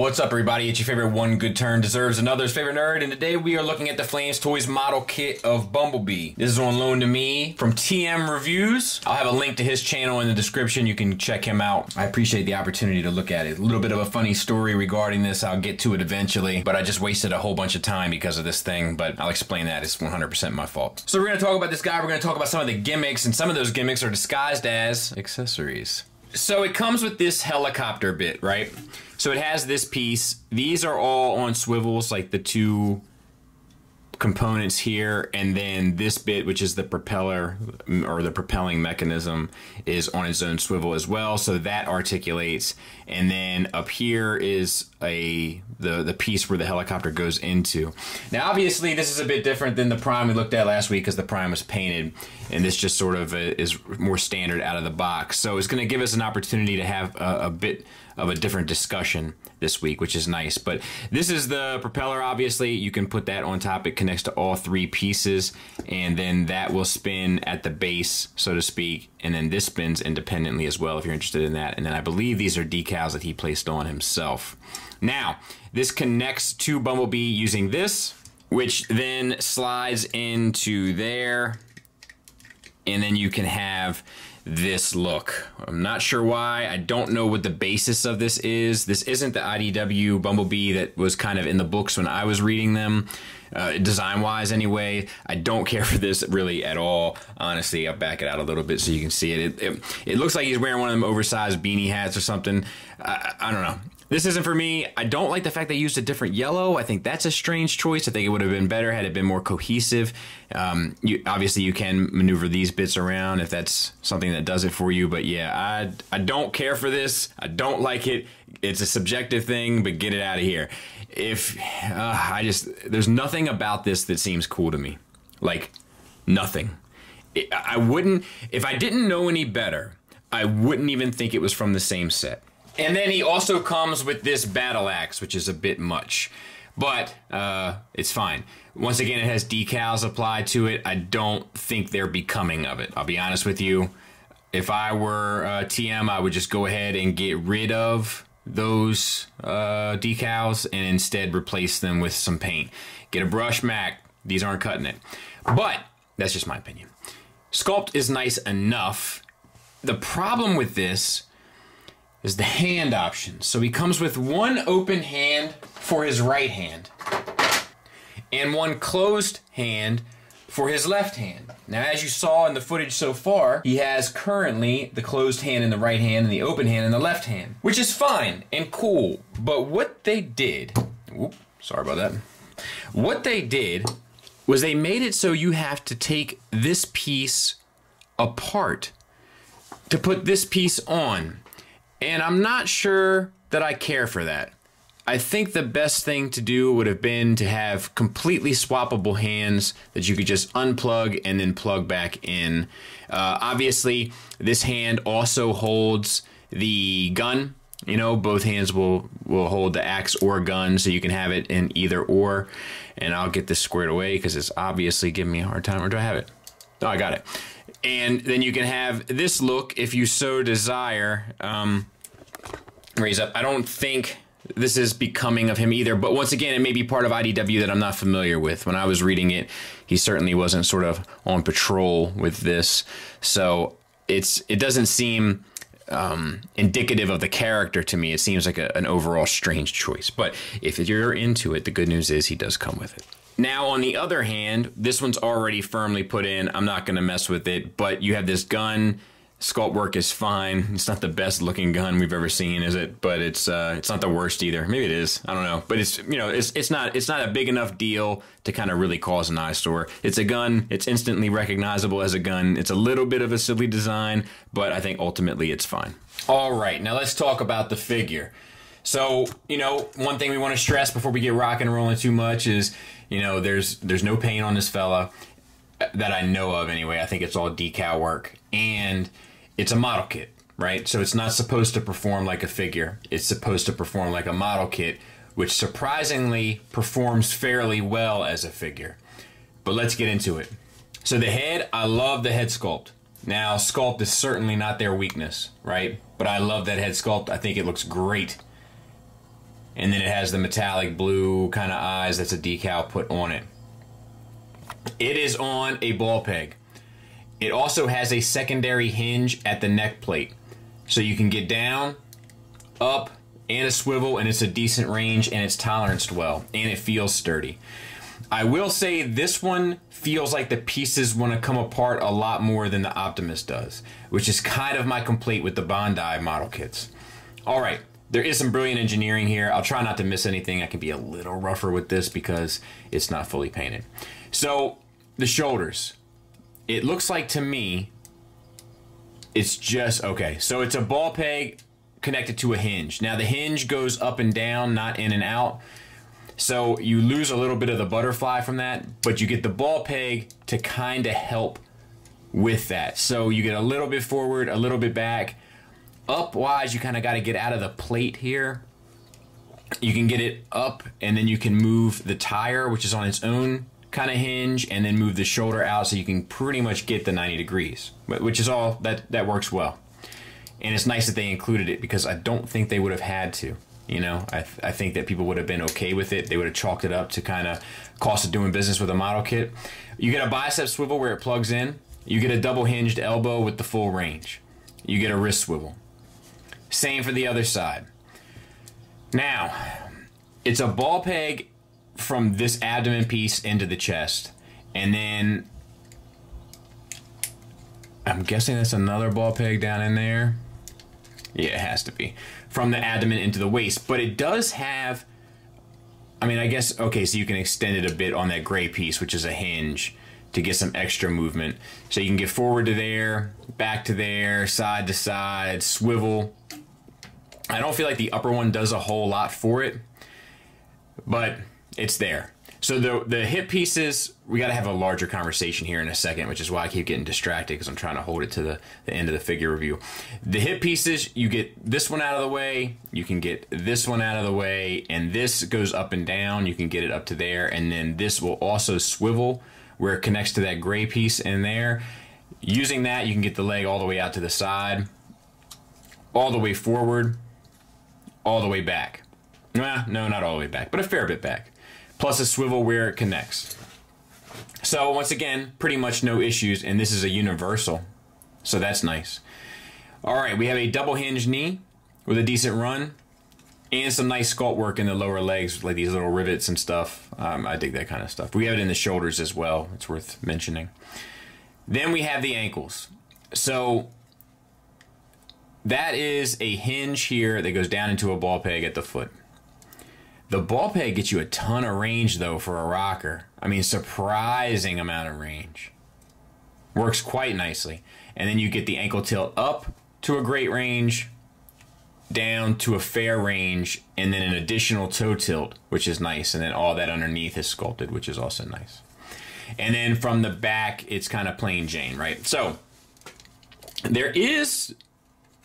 What's up, everybody? It's your favorite one good turn deserves another's favorite nerd, and today we are looking at the Flame Toys model kit of Bumblebee. This is on loan to me from TMReviews. I'll have a link to his channel in the description. You can check him out. I appreciate the opportunity to look at it. A little bit of a funny story regarding this. I'll get to it eventually, but I just wasted a whole bunch of time because of this thing, but I'll explain that. It's 100% my fault. So we're going to talk about this guy. We're going to talk about some of the gimmicks, and some of those gimmicks are disguised as accessories. So it comes with this helicopter bit, right? So it has this piece. These are all on swivels, like the two components here, and then this bit, which is the propeller or the propelling mechanism, is on its own swivel as well, so that articulates. And then up here is the piece where the helicopter goes into. Now obviously this is a bit different than the Prime we looked at last week because the Prime was painted, and this just sort of is more standard out of the box. So it's going to give us an opportunity to have a bit of a different discussion this week, which is nice. But this is the propeller. Obviously you can put that on top. It connects to all three pieces, and then that will spin at the base, so to speak, and then this spins independently as well if you're interested in that. And then I believe these are decals that he placed on himself. Now this connects to Bumblebee using this, which then slides into there, and then you can have this look. I'm not sure why. I don't know what the basis of this is. This isn't the IDW Bumblebee that was kind of in the books when I was reading them, design-wise anyway. I don't care for this really at all. Honestly, I'll back it out a little bit so you can see it. It looks like he's wearing one of them oversized beanie hats or something. I don't know. This isn't for me. I don't like the fact they used a different yellow. I think that's a strange choice. I think it would have been better had it been more cohesive. Obviously, you can maneuver these bits around if that's something that does it for you. But yeah, I don't care for this. I don't like it. It's a subjective thing, but get it out of here. There's nothing about this that seems cool to me. Like, nothing. I wouldn't, if I didn't know any better, I wouldn't even think it was from the same set. And then he also comes with this battle axe, which is a bit much, but it's fine. Once again, it has decals applied to it. I don't think they're becoming of it. I'll be honest with you. If I were TM, I would just go ahead and get rid of those decals and instead replace them with some paint. Get a brush, Mac. These aren't cutting it. But that's just my opinion. Sculpt is nice enough. The problem with this is the hand option. So he comes with one open hand for his right hand and one closed hand for his left hand. Now, as you saw in the footage so far, he has currently the closed hand in the right hand and the open hand in the left hand, which is fine and cool. But what they did, sorry about that. What they did was they made it so you have to take this piece apart to put this piece on. And I'm not sure that I care for that. I think the best thing to do would have been to have completely swappable hands that you could just unplug and then plug back in. Obviously, this hand also holds the gun. You know, both hands will hold the axe or gun, so you can have it in either or. And I'll get this squared away because it's obviously giving me a hard time. Or do I have it? Oh, I got it. And then you can have this look if you so desire. Raise up. I don't think this is becoming of him either, but once again, it may be part of IDW that I'm not familiar with. When I was reading it, he certainly wasn't sort of on patrol with this, so it doesn't seem indicative of the character to me. It seems like an overall strange choice, but if you're into it, the good news is he does come with it. Now, on the other hand, this one's already firmly put in. I'm not going to mess with it, but you have this gun. Sculpt work is fine. It's not the best looking gun we've ever seen, is it? But it's not the worst either. Maybe it is. I don't know. But it's not a big enough deal to kind of really cause an eyesore. It's a gun. It's instantly recognizable as a gun. It's a little bit of a silly design, but I think ultimately it's fine. All right, now let's talk about the figure. So, one thing we want to stress before we get rock and rolling too much is, there's no paint on this fella that I know of anyway. I think it's all decal work, and it's a model kit, right? So it's not supposed to perform like a figure. It's supposed to perform like a model kit, which surprisingly performs fairly well as a figure. But let's get into it. So the head, I love the head sculpt. Now, sculpt is certainly not their weakness, right? But I love that head sculpt. I think it looks great. and then it has the metallic blue kind of eyes. That's a decal put on it. It is on a ball peg. It also has a secondary hinge at the neck plate, so you can get down, up, and a swivel, and it's a decent range, and it's toleranced well, and it feels sturdy. I will say this one feels like the pieces want to come apart a lot more than the Optimus does, which is kind of my complaint with the Bondi model kits. All right, there is some brilliant engineering here. I'll try not to miss anything. I can be a little rougher with this because it's not fully painted. So the shoulders, it looks like to me, it's just, okay, so it's a ball peg connected to a hinge. Now the hinge goes up and down, not in and out. So you lose a little bit of the butterfly from that, but you get the ball peg to kind of help with that. So you get a little bit forward, a little bit back. Up-wise, you kind of got to get out of the plate here. You can get it up, and then you can move the tire, which is on its own kind of hinge, and then move the shoulder out so you can pretty much get the 90 degrees, which is all, that works well. And it's nice that they included it because I don't think they would have had to. You know, I think that people would have been okay with it. They would have chalked it up to kind of cost of doing business with a model kit. You get a bicep swivel where it plugs in. You get a double hinged elbow with the full range. You get a wrist swivel. Same for the other side. Now, it's a ball peg from this abdomen piece into the chest. And then I'm guessing that's another ball peg down in there. Yeah, it has to be. From the abdomen into the waist. But it does have, I mean, I guess, okay, so you can extend it a bit on that gray piece, which is a hinge, to get some extra movement. So you can get forward to there, back to there, side to side, swivel. I don't feel like the upper one does a whole lot for it, but it's there. So the hip pieces, we got to have a larger conversation here in a second, which is why I keep getting distracted because I'm trying to hold it to the end of the figure review. The hip pieces, you get this one out of the way, you can get this one out of the way, and this goes up and down. You can get it up to there, and then this will also swivel where it connects to that gray piece in there. Using that, you can get the leg all the way out to the side, all the way forward, all the way back. Well, no, not all the way back, but a fair bit back. Plus a swivel where it connects. So once again, pretty much no issues, and this is a universal, so that's nice. All right, we have a double hinge knee with a decent run, and some nice sculpt work in the lower legs, like these little rivets and stuff. I dig that kind of stuff. We have it in the shoulders as well. It's worth mentioning. Then we have the ankles. So that is a hinge here that goes down into a ball peg at the foot. The ball peg gets you a ton of range, though, for a rocker. I mean, surprising amount of range. Works quite nicely. And then you get the ankle tilt up to a great range, down to a fair range, and then an additional toe tilt, which is nice. And then all that underneath is sculpted, which is also nice. And then from the back, it's kind of plain Jane, right? So there is,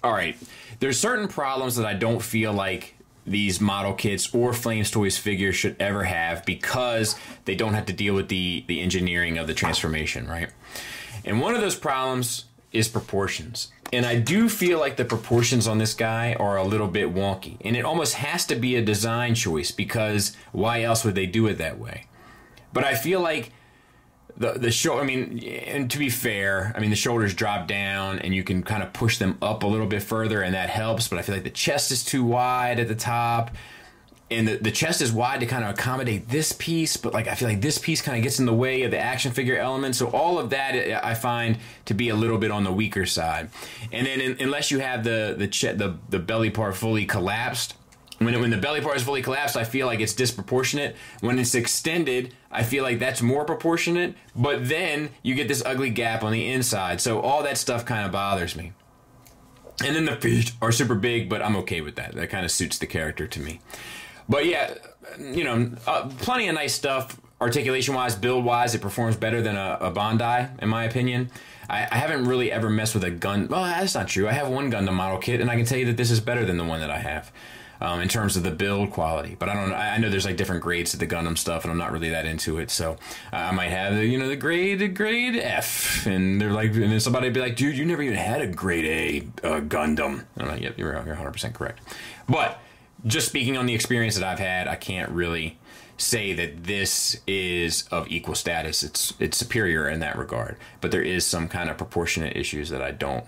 all right, there's certain problems that I don't feel like these model kits or Flame Toys figures should ever have because they don't have to deal with the engineering of the transformation, right? And one of those problems is proportions. And I do feel like the proportions on this guy are a little bit wonky. And it almost has to be a design choice because why else would they do it that way? But I feel like the shoulder, I mean, and to be fair, I mean, the shoulders drop down and you can kind of push them up a little bit further and that helps, but I feel like the chest is too wide at the top and the chest is wide to kind of accommodate this piece, but like I feel like this piece kind of gets in the way of the action figure element. So all of that I find to be a little bit on the weaker side. And then unless you have the belly part fully collapsed, when the belly part is fully collapsed, I feel like it's disproportionate. When it's extended, I feel like that's more proportionate, but then you get this ugly gap on the inside. So all that stuff kind of bothers me. And then the feet are super big, but I'm okay with that. That kind of suits the character to me. But yeah, you know, plenty of nice stuff. Articulation-wise, build-wise, it performs better than a Bondi, in my opinion. I haven't really ever messed with a gun. Well, that's not true. I have one Gundam model kit, and I can tell you that this is better than the one that I have. In terms of the build quality, but I don't know. I know there's like different grades to the Gundam stuff, and I'm not really that into it. So I might have the grade F, and they're like, and then somebody would be like, dude, you never even had a grade A Gundam. I'm like, yep, you're 100% correct. But just speaking on the experience that I've had, I can't really say that this is of equal status. It's superior in that regard, but there is some kind of proportionate issues that I don't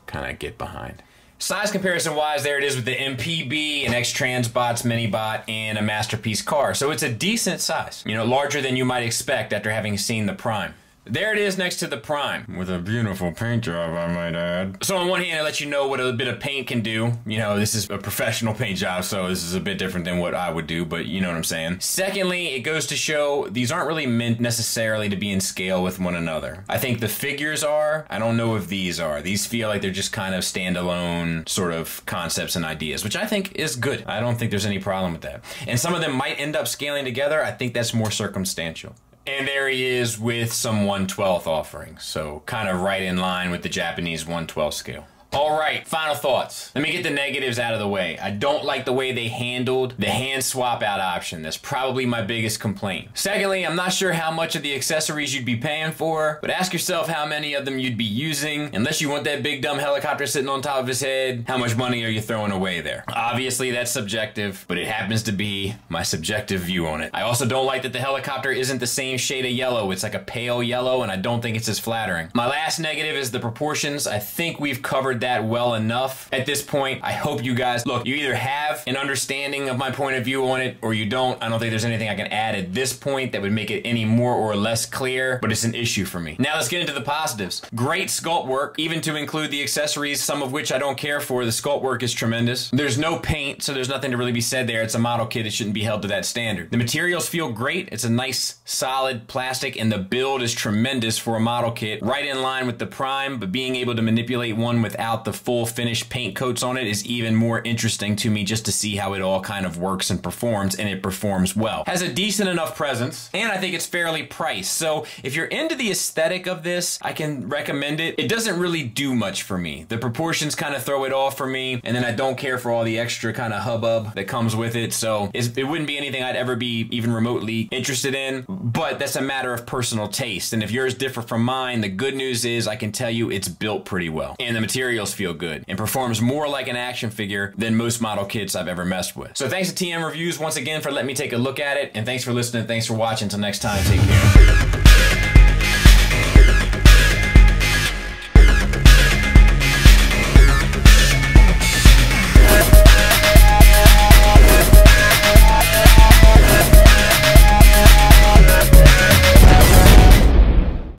kind of get behind. Size comparison wise, there it is with the MPB, an X-Transbots Minibot, and a Masterpiece car. So it's a decent size, you know, larger than you might expect after having seen the Prime. There it is next to the Prime, with a beautiful paint job, I might add. So on one hand, it lets you know what a bit of paint can do. You know, this is a professional paint job, so this is a bit different than what I would do, but you know what I'm saying. Secondly, it goes to show these aren't really meant necessarily to be in scale with one another. I think the figures are. I don't know if these are. These feel like they're just kind of standalone sort of concepts and ideas, which I think is good. I don't think there's any problem with that. And some of them might end up scaling together. I think that's more circumstantial. And there he is with some 1/12 offerings, so kind of right in line with the Japanese 1/12 scale. All right, final thoughts. Let me get the negatives out of the way. I don't like the way they handled the hand swap out option. That's probably my biggest complaint. Secondly, I'm not sure how much of the accessories you'd be paying for, but ask yourself how many of them you'd be using. Unless you want that big dumb helicopter sitting on top of his head, how much money are you throwing away there? Obviously, that's subjective, but it happens to be my subjective view on it. I also don't like that the helicopter isn't the same shade of yellow. It's like a pale yellow, and I don't think it's as flattering. My last negative is the proportions. I think we've covered that well enough at this point. I hope you guys, look, you either have an understanding of my point of view on it or you don't. I don't think there's anything I can add at this point that would make it any more or less clear, but it's an issue for me. Now let's get into the positives. Great sculpt work, even to include the accessories, some of which I don't care for. The sculpt work is tremendous. There's no paint, so there's nothing to really be said there. It's a model kit. It shouldn't be held to that standard. The materials feel great. It's a nice, solid plastic, and the build is tremendous for a model kit. Right in line with the Prime, but being able to manipulate one without the full finished paint coats on it is even more interesting to me, just to see how it all kind of works and performs, and it performs well. Has a decent enough presence, and I think it's fairly priced. So if you're into the aesthetic of this, I can recommend it. It doesn't really do much for me. The proportions kind of throw it off for me, and then I don't care for all the extra kind of hubbub that comes with it, so it wouldn't be anything I'd ever be even remotely interested in, but that's a matter of personal taste, and if yours differ from mine, the good news is I can tell you it's built pretty well, and the materials feel good and performs more like an action figure than most model kits I've ever messed with. So thanks to TMReviews once again for letting me take a look at it, and thanks for listening, thanks for watching. Until next time, take care.